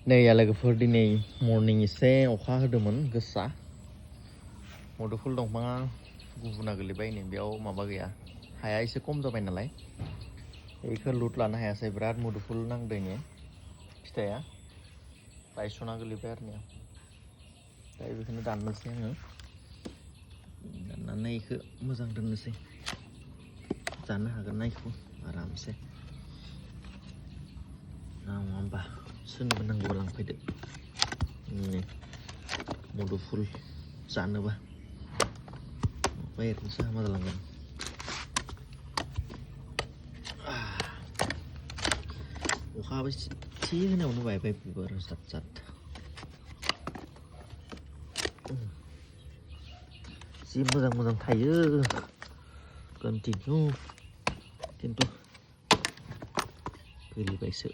नै लोगोफोर दिनै मर्निं एसे अखा होदोंमोन गोसा मुदुफुल दंफाङा गुबुना गोलैबाय नै बेयाव माबा गैया हाया एसे खम जाबाय नालाय बेखौ लुट लानो हायासै बिराद मुदुफुल नांदों ने फिथाइया बायस'ना गोलैबाय आरो ने दा बेखौनो दाननोसै आङो दाननानै बेखौ मोजां दोननोसै जानो हागोन ना बेखौ आरामसे नङा होमबा सोरनोबा नांगौबा लांफैदो मुदुफुल जानोबा ओरैनोसो हामा जालांगोन अखाबो एसे होनायावनो बायबाय बिबार जात जात जि मोजां मोजां थायो कन्टिनिउ खिन्थु गोलैबायसो